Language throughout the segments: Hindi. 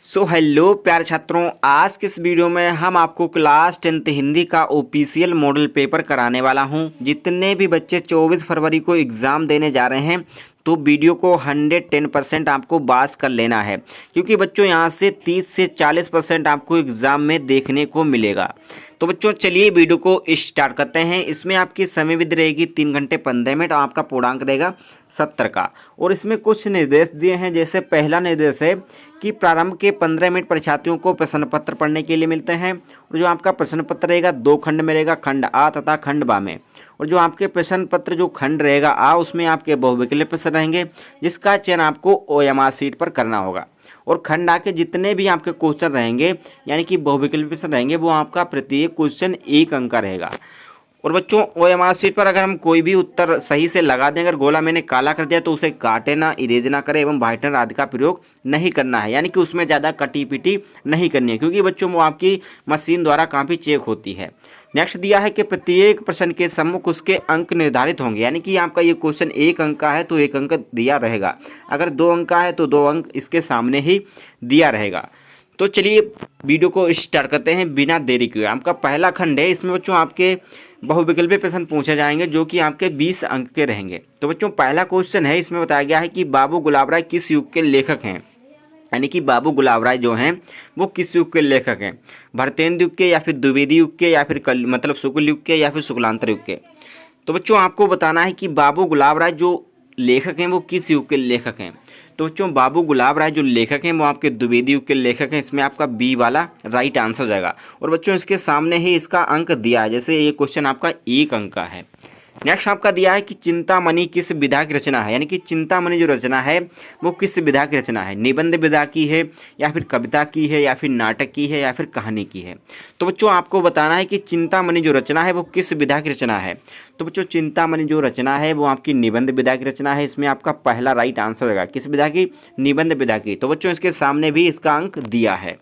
हेलो प्यारे छात्रों, आज के इस वीडियो में हम आपको क्लास 10th हिंदी का ऑफिशियल मॉडल पेपर कराने वाला हूं। जितने भी बच्चे 24 फरवरी को एग्ज़ाम देने जा रहे हैं तो वीडियो को 110% आपको पास कर लेना है, क्योंकि बच्चों यहां से 30 से 40% आपको एग्ज़ाम में देखने को मिलेगा। तो बच्चों चलिए वीडियो को स्टार्ट करते हैं। इसमें आपकी समय विधि रहेगी 3 घंटे 15 मिनट और आपका पूर्णांक रहेगा 70 का। और इसमें कुछ निर्देश दिए हैं, जैसे पहला निर्देश है कि प्रारंभ के 15 मिनट परीक्षार्थियों को प्रश्न पत्र पढ़ने के लिए मिलते हैं। और जो आपका प्रश्न पत्र रहेगा 2 खंड में रहेगा, खंड आ तथा खंड बा में। और जो आपके प्रश्न पत्र जो खंड रहेगा आ, उसमें आपके बहुविकल्पीय प्रश्न रहेंगे, जिसका चयन आपको OMR सीट पर करना होगा। और खंड आ के जितने भी आपके क्वेश्चन रहेंगे यानी कि बहुविकल्पीय प्रश्न रहेंगे, वो आपका प्रत्येक क्वेश्चन 1 अंक का रहेगा। और बच्चों OMR सीट पर अगर हम कोई भी उत्तर सही से लगा दें, अगर गोला मैंने काला कर दिया तो उसे काटे ना, इरेज ना करें एवं व्हाइटनर आदि का प्रयोग नहीं करना है, यानी कि उसमें ज़्यादा कटी पिटी नहीं करनी है, क्योंकि बच्चों वो आपकी मशीन द्वारा काफ़ी चेक होती है। नेक्स्ट दिया है कि प्रत्येक प्रश्न के सम्मुख उसके अंक निर्धारित होंगे, यानी कि आपका ये क्वेश्चन 1 अंक का है तो 1 अंक दिया रहेगा, अगर 2 अंक का है तो 2 अंक इसके सामने ही दिया रहेगा। तो चलिए वीडियो को स्टार्ट करते हैं बिना देरी किए। आपका पहला खंड है, इसमें बच्चों आपके बहुविकल्पीय प्रश्न पूछे जाएंगे जो कि आपके 20 अंक के रहेंगे। तो बच्चों पहला क्वेश्चन है, इसमें बताया गया है कि बाबू गुलाब राय किस युग के लेखक हैं, यानी कि बाबू गुलाब राय जो हैं वो किस युग के लेखक हैं, भरतेंदु युग के या फिर द्विवेदी युग के या फिर मतलब शुक्ल युग के या फिर शुक्लांतर युग के। तो बच्चों आपको बताना है कि बाबू गुलाब राय जो लेखक हैं वो किस युग के लेखक हैं। तो बच्चों बाबू गुलाब राय जो लेखक हैं वो आपके द्विवेदी युग के लेखक हैं, इसमें आपका बी वाला राइट आंसर हो जाएगा। और बच्चों इसके सामने ही इसका अंक दिया है, जैसे ये क्वेश्चन आपका 1 अंक का है। नेक्स्ट आपका दिया है कि चिंतामणि किस विधा की रचना है, यानी कि चिंतामणि जो रचना है वो किस विधा की रचना है, निबंध विधा की है या फिर कविता की है या फिर नाटक की है या फिर कहानी की है। तो बच्चों आपको बताना है कि चिंतामणि जो रचना है वो किस विधा की रचना है। तो बच्चों चिंतामणि जो रचना है वो आपकी निबंध विधा की रचना है, इसमें आपका पहला राइट आंसर होगा, किस विधा की, निबंध विधा की। तो बच्चों इसके सामने भी इसका अंक दिया है।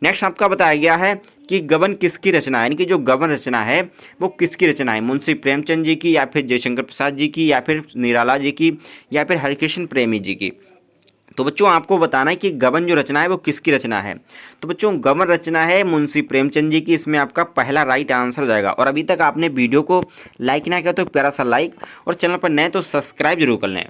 नेक्स्ट आपका बताया गया है कि गबन किसकी रचना है, यानी कि जो गबन रचना है वो किसकी रचना है, मुंशी प्रेमचंद जी की या फिर जयशंकर प्रसाद जी की या फिर निराला जी की या फिर हरिकृष्ण प्रेमी जी की। तो बच्चों आपको बताना है कि गबन जो रचना है वो किसकी रचना है। तो बच्चों गबन रचना है मुंशी प्रेमचंद जी की, इसमें आपका पहला राइट आंसर हो जाएगा। और अभी तक आपने वीडियो को लाइक ना किया तो प्यारा सा लाइक, और चैनल पर नए तो सब्सक्राइब जरूर कर लें।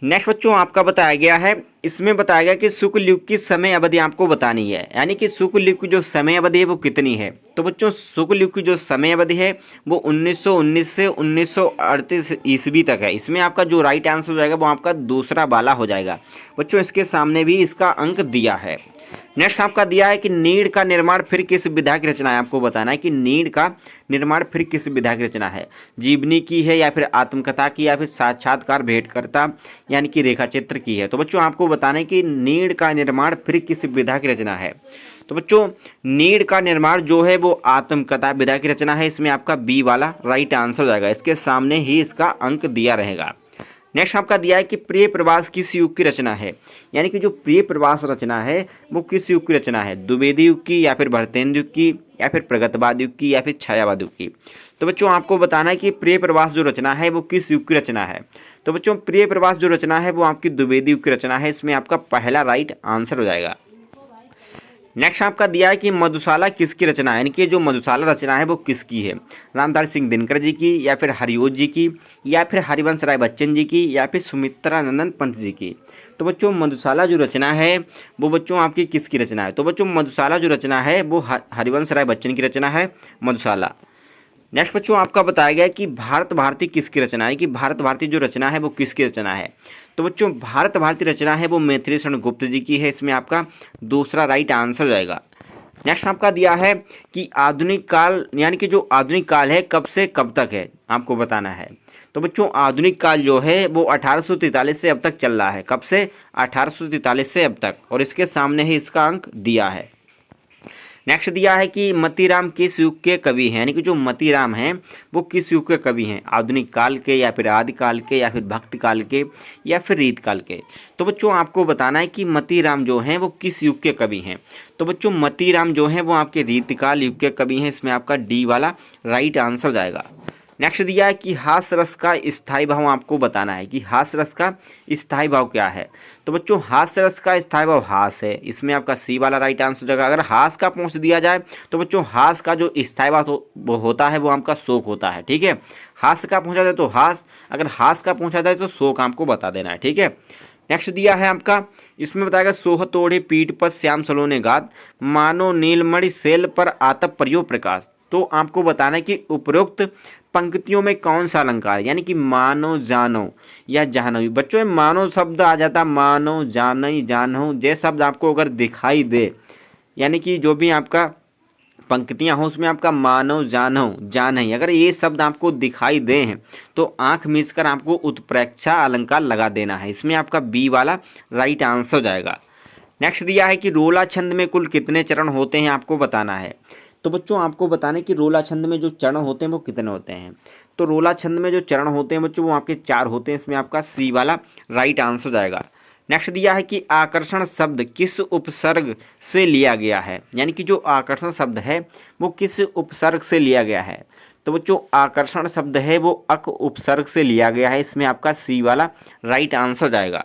नेक्स्ट बच्चों आपका बताया गया है, इसमें बताया गया कि शुक्ल युग की समय अवधि आपको बतानी है, यानी कि शुक्ल युग की जो समय अवधि है वो कितनी है। तो बच्चों शुक्ल युग की जो समय अवधि है वो 1919 से 1938 ईस्वी तक है, इसमें आपका जो राइट आंसर हो जाएगा वो आपका दूसरा वाला हो जाएगा। बच्चों इसके सामने भी इसका अंक दिया है। नेक्स्ट आपका दिया है कि नीड़ का निर्माण फिर किस विधा की रचना है, आपको बताना है कि नीड़ का निर्माण फिर किस विधा की रचना है, जीवनी की है या फिर आत्मकथा की या फिर साक्षात्कार भेंटकर्ता यानी कि रेखा चित्र की है। तो बच्चों आपको बताना है कि नीड़ का निर्माण फिर किस विधा की रचना है। तो बच्चों नीड़ का निर्माण जो है वो आत्मकथा विधा की रचना है, इसमें आपका बी वाला राइट आंसर हो जाएगा, इसके सामने ही इसका अंक दिया रहेगा। नेक्स्ट आपका दिया है कि प्रिय प्रवास किस युग की रचना है, यानी कि जो प्रिय प्रवास रचना है वो किस युग की रचना है, द्विवेदी युग की या फिर भरतेंदु युग की या फिर प्रगतवाद युग की या फिर छायावाद युग की। तो बच्चों आपको बताना है कि प्रिय प्रवास जो रचना है वो किस युग की रचना है। तो बच्चों प्रिय प्रवास जो रचना है वो आपकी द्विवेदी युग की रचना है, इसमें आपका पहला राइट आंसर हो जाएगा। नेक्स्ट आपका दिया है कि मधुशाला किसकी रचना है, यानी कि जो मधुशाला रचना है वो किसकी है, रामधारी सिंह दिनकर जी की या फिर हरिओज जी की या फिर हरिवंश राय बच्चन जी की या फिर सुमित्रा नंदन पंत जी की। तो बच्चों मधुशाला जो रचना है वो बच्चों आपकी किसकी रचना है। तो बच्चों मधुशाला जो रचना है वो हरिवंश राय बच्चन की रचना है मधुशाला। नेक्स्ट बच्चों आपका बताया गया कि भारत भारती किसकी रचना है, कि भारत भारती जो रचना है वो किसकी रचना है। तो बच्चों भारत भारती रचना है वो मैथिली शरण गुप्त जी की है, इसमें आपका दूसरा राइट आंसर हो जाएगा। नेक्स्ट आपका दिया है कि आधुनिक काल, यानी कि जो आधुनिक काल है कब से कब तक है, आपको बताना है। तो बच्चों आधुनिक काल जो है वो 1843 से अब तक चल रहा है, कब से, 1843 से अब तक, और इसके सामने ही इसका अंक दिया है। नेक्स्ट दिया है कि मतीराम किस युग के कवि हैं, यानी कि जो मतीराम हैं वो किस युग के कवि हैं, आधुनिक काल के या फिर आदिकाल के या फिर भक्त काल के या फिर रीत काल के। तो बच्चों आपको बताना है कि मतीराम जो हैं वो किस युग के कवि हैं। तो बच्चों मतीराम जो हैं वो आपके रीतकाल युग के कवि हैं, इसमें आपका डी वाला राइट आंसर जाएगा। नेक्स्ट दिया है कि हास्य रस का स्थायी भाव आपको बताना है कि हास्य रस का स्थायी भाव क्या है। तो बच्चों हास्य रस का स्थायी भाव हास है, इसमें आपका सी वाला राइट आंसर हो जाएगा। अगर हास का पूछ दिया जाए तो बच्चों हास का जो स्थायी भाव वो होता है वो आपका शोक होता है, ठीक है। हास्य का पूछा जाए तो हास, अगर हास का पूछा जाए तो शोक आपको बता देना है, ठीक है। नेक्स्ट दिया है आपका, इसमें बताएगा सोह तोड़े पीठ पर श्याम सलोने गात, मानो नीलमणि शैल पर आतप प्रयो प्रकाश। तो आपको बताना है कि उपरोक्त पंक्तियों में कौन सा अलंकार, यानी कि मानो जानो या जानो। बच्चों में मानो शब्द आ जाता, मानो जानो जानो जे शब्द आपको अगर दिखाई दे, यानी कि जो भी आपका पंक्तियां हो उसमें आपका मानो जानो जान है, अगर ये शब्द आपको दिखाई दे हैं तो आंख मीच कर आपको उत्प्रेक्षा अलंकार लगा देना है। इसमें आपका बी वाला राइट आंसर हो जाएगा। नेक्स्ट दिया है कि रोला छंद में कुल कितने चरण होते हैं, आपको बताना है। तो बच्चों आपको बताना है कि रोला छंद में जो चरण होते हैं वो कितने होते हैं। तो रोला छंद में जो चरण होते हैं बच्चों वो आपके 4 होते हैं, इसमें आपका सी वाला राइट आंसर हो जाएगा। नेक्स्ट दिया है कि आकर्षण शब्द किस उपसर्ग से लिया गया है, यानी कि जो आकर्षण शब्द है वो किस उपसर्ग से लिया गया है। तो बच्चों आकर्षण शब्द है वो अक उपसर्ग से लिया गया है, इसमें आपका सी वाला राइट आंसर हो जाएगा।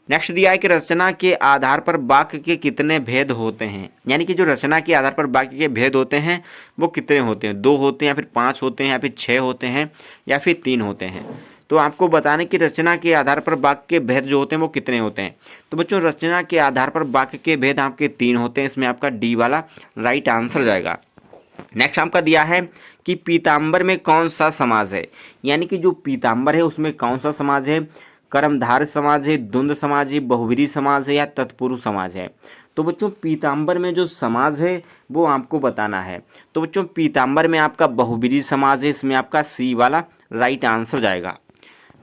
नेक्स्ट दिया है कि रचना के आधार पर वाक्य के कितने भेद होते हैं, यानी कि जो रचना के आधार पर वाक्य के भेद होते हैं वो कितने होते हैं, 2 होते हैं या फिर 5 होते हैं या फिर 6 होते हैं या फिर 3 होते हैं। तो आपको बताने कि रचना के आधार पर वाक्य के भेद जो होते हैं वो कितने होते हैं। तो बच्चों रचना के आधार पर वाक्य के भेद आपके 3 होते हैं, इसमें आपका डी वाला राइट आंसर जाएगा। नेक्स्ट आपका दिया है कि पीताम्बर में कौन सा समाज है, यानी कि जो पीताम्बर है उसमें कौन सा समाज है, कर्मधारय समाज है, द्वंद्व समाज है, बहुब्रीहि समाज है या तत्पुरुष समाज है। तो बच्चों पीताम्बर में जो समाज है वो आपको बताना है। तो बच्चों पीताम्बर में आपका बहुब्रीहि समाज है, इसमें आपका सी वाला राइट आंसर जाएगा।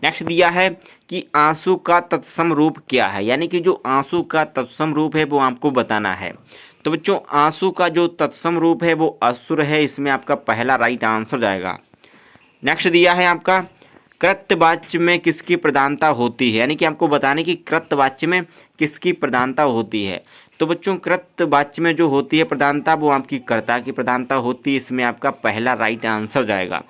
नेक्स्ट दिया है कि आंसू का तत्सम रूप क्या है, यानी कि जो आंसू का तत्सम रूप है वो आपको बताना है। तो बच्चों आंसू का जो तत्सम रूप है वो असुर है, इसमें आपका पहला राइट आंसर जाएगा। नेक्स्ट दिया है आपका कृतवाच्य में किसकी प्रधानता होती है, यानी कि आपको बताने की कृतवाच्य में किसकी प्रधानता होती है। तो बच्चों कृतवाच्य में जो होती है प्रधानता वो आपकी कर्ता की प्रधानता होती है, इसमें आपका पहला राइट आंसर जाएगा।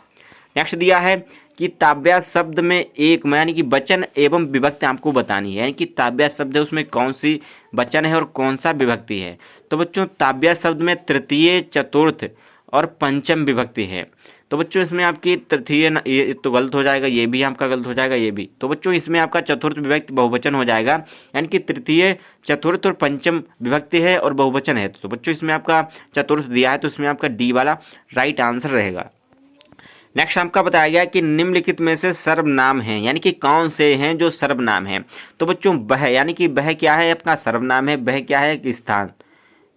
नेक्स्ट दिया है कि ताब्या शब्द में एक यानी कि वचन एवं विभक्ति आपको बतानी है, यानी कि ताब्या शब्द है उसमें कौन सी वचन है और कौन सा विभक्ति है। तो बच्चों ताब्या शब्द में तृतीय, चतुर्थ और पंचम विभक्ति है। तो बच्चों इसमें आपकी तृतीय ये तो गलत हो जाएगा, ये भी आपका गलत हो जाएगा, ये भी। तो बच्चों इसमें आपका चतुर्थ विभक्ति बहुवचन हो जाएगा, यानी कि तृतीय, चतुर्थ और पंचम विभक्ति है और बहुवचन है। तो बच्चों इसमें आपका चतुर्थ दिया है तो इसमें आपका डी वाला राइट आंसर रहेगा। नेक्स्ट आपका बताया गया कि निम्नलिखित में से सर्वनाम हैं, यानी कि कौन से हैं जो सर्वनाम हैं। तो बच्चों वह, यानी कि वह क्या है आपका सर्वनाम है, वह क्या है एक स्थान।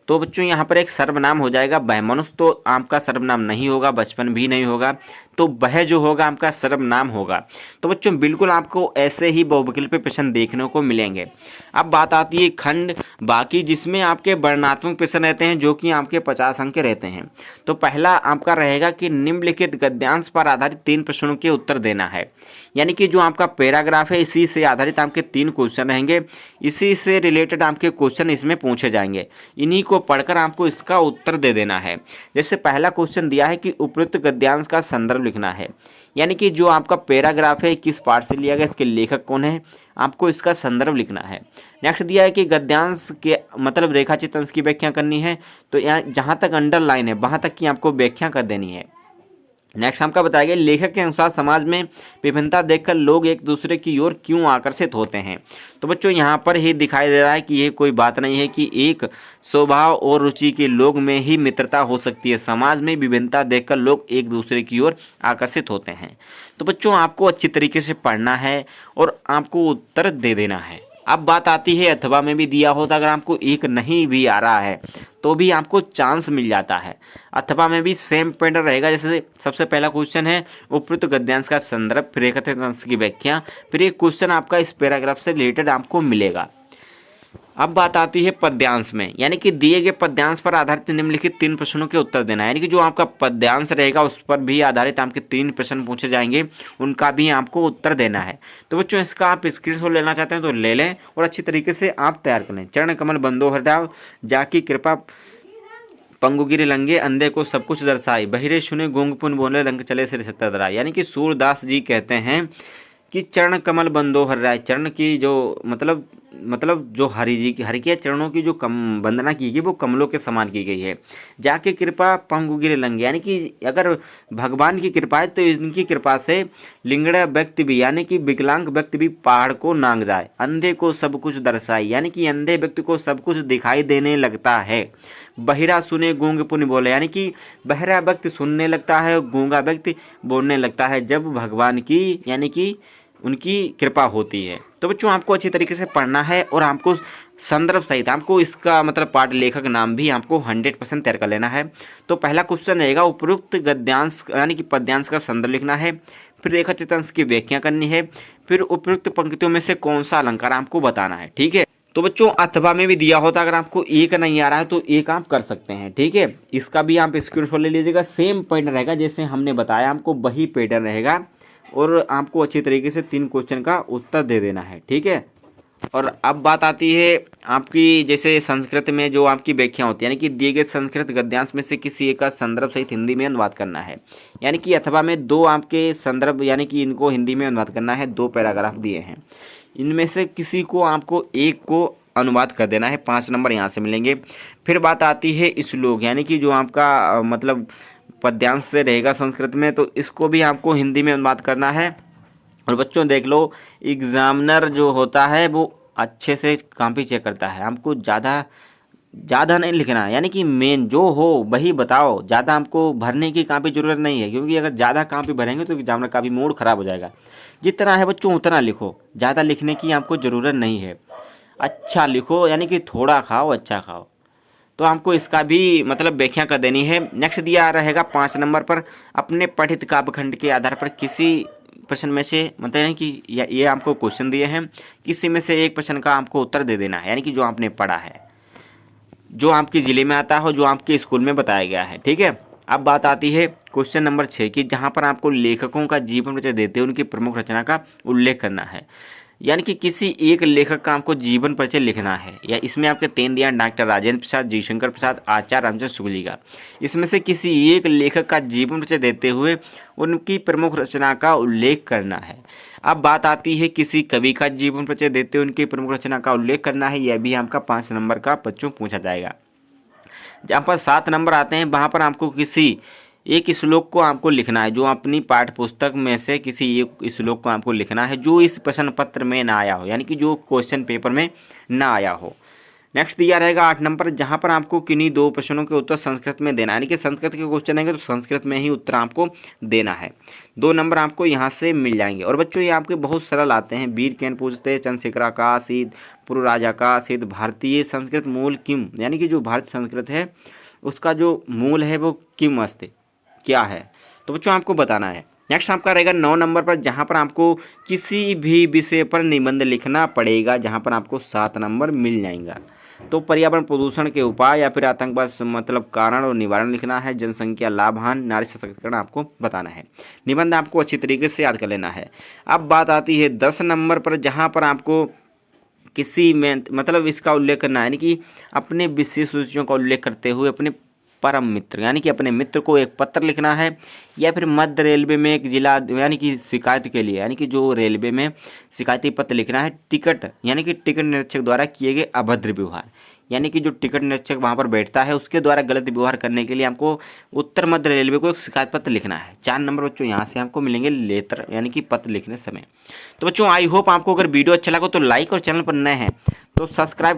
तो बच्चों यहाँ पर एक सर्वनाम हो जाएगा वह। मनुष्य तो आपका सर्वनाम नहीं होगा, बचपन भी नहीं होगा, तो वह जो होगा आपका सर्वनाम होगा। तो बच्चों बिल्कुल आपको ऐसे ही बहुविकल्पीय प्रश्न देखने को मिलेंगे। अब बात आती है खंड बाकी, जिसमें आपके वर्णनात्मक प्रश्न रहते हैं जो कि आपके 50 अंक के रहते हैं। तो पहला आपका रहेगा कि निम्नलिखित गद्यांश पर आधारित 3 प्रश्नों के उत्तर देना है, यानी कि जो आपका पैराग्राफ है इसी से आधारित आपके 3 क्वेश्चन रहेंगे, इसी से रिलेटेड आपके क्वेश्चन इसमें पूछे जाएंगे, इन्हीं को पढ़कर आपको इसका उत्तर दे देना है। जैसे पहला क्वेश्चन दिया है कि उपयुक्त गद्यांश का संदर्भ लिखना है, यानी कि जो आपका पैराग्राफ है किस पार्ट से लिया गया, इसके लेखक कौन है, आपको इसका संदर्भ लिखना है। नेक्स्ट दिया है कि गद्यांश के मतलब रेखाचित्र अंश की व्याख्या करनी है, तो यहाँ जहाँ तक अंडरलाइन है वहाँ तक की आपको व्याख्या कर देनी है। नेक्स्ट आपका बताया गया लेखक के अनुसार समाज में विभिन्नता देखकर लोग एक दूसरे की ओर क्यों आकर्षित होते हैं। तो बच्चों यहाँ पर ही दिखाई दे रहा है कि ये कोई बात नहीं है कि एक स्वभाव और रुचि के लोग में ही मित्रता हो सकती है, समाज में विभिन्नता देखकर लोग एक दूसरे की ओर आकर्षित होते हैं। तो बच्चों आपको अच्छी तरीके से पढ़ना है और आपको उत्तर दे देना है। अब बात आती है अथवा में भी दिया होता, अगर आपको एक नहीं भी आ रहा है तो भी आपको चांस मिल जाता है। अथवा में भी सेम पैटर्न रहेगा, जैसे सबसे पहला क्वेश्चन है उपयुक्त गद्यांश का संदर्भ, फिर रेखाचित्र अंश की व्याख्या, फिर एक क्वेश्चन आपका इस पैराग्राफ से रिलेटेड आपको मिलेगा। अब बात आती है पद्यांश में, यानी कि दिए गए पद्यांश पर आधारित निम्नलिखित 3 प्रश्नों के उत्तर देना है, यानी कि जो आपका पद्यांश रहेगा उस पर भी आधारित आपके 3 प्रश्न पूछे जाएंगे, उनका भी आपको उत्तर देना है। तो बच्चों इसका आप स्क्रीनशॉट लेना चाहते हैं तो ले लें और अच्छी तरीके से आप तैयार कर लें। चरण कमल बंदो हटाओ जाकी कृपा पंगु गिरे लंगे अंधे को सब कुछ दर्शाई, बहिरे सुने गूंग पुन बोले रंग चले सिर सत्तर दराई। यानी कि सूरदास जी कहते हैं कि चरण कमल बंदो हर राय, चरण की जो मतलब जो हरि जी की, हरि के चरणों की जो वंदना की गई वो कमलों के समान की गई है। जाके कृपा पंगु गिरे लंगे, यानी कि अगर भगवान की कृपा है तो इनकी कृपा से लिंगड़ा व्यक्ति भी यानी कि विकलांग व्यक्ति भी पहाड़ को नांग जाए, अंधे को सब कुछ दर्शाई, यानी कि अंधे व्यक्ति को सब कुछ दिखाई देने लगता है। बहिरा सुने गूंग पुन बोले, यानी कि बहरा व्यक्ति सुनने लगता है, गूंगा व्यक्ति बोलने लगता है जब भगवान की यानी कि उनकी कृपा होती है। तो बच्चों आपको अच्छी तरीके से पढ़ना है और आपको संदर्भ सहित आपको इसका मतलब पाठ लेखक नाम भी आपको 100% तैयार कर लेना है। तो पहला क्वेश्चन रहेगा उपयुक्त गद्यांश यानी कि पद्यांश का संदर्भ लिखना है, फिर रेखा चित्रांश की व्याख्या करनी है, फिर उपयुक्त पंक्तियों में से कौन सा अलंकार आपको बताना है। ठीक है, तो बच्चों अथवा में भी दिया होता, अगर आपको एक नहीं आ रहा है तो एक आप कर सकते हैं। ठीक है, इसका भी आप स्क्रीनशॉट ले लीजिएगा, सेम पैटर्न रहेगा जैसे हमने बताया, आपको वही पैटर्न रहेगा और आपको अच्छी तरीके से 3 क्वेश्चन का उत्तर दे देना है। ठीक है, और अब बात आती है आपकी जैसे संस्कृत में जो आपकी व्याख्या होती है, यानी कि दिए गए संस्कृत गद्यांश में से किसी एक का संदर्भ सहित हिंदी में अनुवाद करना है। यानी कि अथवा में 2 आपके संदर्भ यानी कि इनको हिंदी में अनुवाद करना है, 2 पैराग्राफ दिए हैं, इनमें से किसी को आपको एक को अनुवाद कर देना है, 5 नंबर यहाँ से मिलेंगे। फिर बात आती है श्लोक, यानी कि जो आपका मतलब पद्यांश से रहेगा संस्कृत में, तो इसको भी आपको हिंदी में अनुवाद करना है। और बच्चों देख लो, एग्जामिनर जो होता है वो अच्छे से कॉपी चेक करता है, हमको ज़्यादा नहीं लिखना है, यानी कि मेन जो हो वही बताओ, ज़्यादा हमको भरने की कॉपी ज़रूरत नहीं है, क्योंकि अगर ज़्यादा कॉपी भरेंगे तो एग्जामिनर का भी मूड ख़राब हो जाएगा। जितना है बच्चों उतना लिखो, ज़्यादा लिखने की आपको ज़रूरत नहीं है, अच्छा लिखो, यानी कि थोड़ा खाओ अच्छा खाओ। तो हमको इसका भी मतलब व्याख्या कर देनी है। नेक्स्ट दिया रहेगा 5 नंबर पर, अपने पठित काव्यखंड के आधार पर किसी प्रश्न में से मतलब कि ये आपको क्वेश्चन दिए हैं, किसी में से एक प्रश्न का आपको उत्तर दे देना है, यानी कि जो आपने पढ़ा है, जो आपके ज़िले में आता हो, जो आपके स्कूल में बताया गया है। ठीक है, अब बात आती है क्वेश्चन नंबर 6 की, जहाँ पर आपको लेखकों का जीवन परिचय देते हुए उनकी प्रमुख रचना का उल्लेख करना है। यानी कि किसी एक लेखक का आपको जीवन परिचय लिखना है, या इसमें आपके 3 दिया डॉक्टर राजेंद्र प्रसाद, जयशंकर प्रसाद, आचार्य रामचंद्र शुक्ल जी का। इसमें से किसी एक लेखक का जीवन परिचय देते हुए उनकी प्रमुख रचना का उल्लेख करना है। अब बात आती है किसी कवि का जीवन परिचय देते हुए उनकी प्रमुख रचना का उल्लेख करना है, यह भी आपका 5 नंबर का बच्चों पूछा जाएगा। जहाँ पर 7 नंबर आते हैं वहाँ पर आपको किसी एक श्लोक को आपको लिखना है, जो अपनी पाठ्य पुस्तक में से किसी एक श्लोक को आपको लिखना है जो इस प्रश्न पत्र में ना आया हो, यानी कि जो क्वेश्चन पेपर में ना आया हो। नेक्स्ट दिया रहेगा 8 नंबर, जहाँ पर आपको किन्हीं 2 प्रश्नों के उत्तर संस्कृत में देना है, यानी कि संस्कृत के क्वेश्चन आएंगे तो संस्कृत में ही उत्तर आपको देना है। 2 नंबर आपको यहाँ से मिल जाएंगे। और बच्चों ये आपके बहुत सरल आते हैं, वीर कैन पूछते चंद्रशेखर का सिद्ध पूर्व राजा का सिद्ध भारतीय संस्कृत मूल किम, यानी कि जो भारतीय संस्कृत है उसका जो मूल है वो किम अस्ति क्या है, तो बच्चों आपको बताना है। नेक्स्ट आपका रहेगा 9 नंबर पर, जहाँ पर आपको किसी भी विषय पर निबंध लिखना पड़ेगा, जहाँ पर आपको 7 नंबर मिल जाएगा। तो पर्यावरण प्रदूषण के उपाय या फिर आतंकवाद मतलब कारण और निवारण लिखना है, जनसंख्या लाभान, नारी सशक्तिकरण आपको बताना है। निबंध आपको अच्छी तरीके से याद कर लेना है। अब बात आती है 10 नंबर पर, जहाँ पर आपको किसी में मतलब इसका उल्लेख करना है, यानी कि अपने विशेष रुचियों का उल्लेख करते हुए अपने परम मित्र यानी कि अपने मित्र को एक पत्र लिखना है, या फिर मध्य रेलवे में एक जिला यानी कि शिकायत के लिए, यानी कि जो रेलवे में शिकायती पत्र लिखना है, टिकट यानी कि टिकट निरीक्षक द्वारा किए गए अभद्र व्यवहार, यानी कि जो टिकट निरीक्षक वहाँ पर बैठता है उसके द्वारा गलत व्यवहार करने के लिए हमको उत्तर मध्य रेलवे को एक शिकायत पत्र लिखना है। 4 नंबर बच्चों यहाँ से हमको मिलेंगे लेटर यानी कि पत्र लिखने समय। तो बच्चों आई होप आपको अगर वीडियो अच्छा लगा तो लाइक और चैनल पर नए हैं तो सब्सक्राइब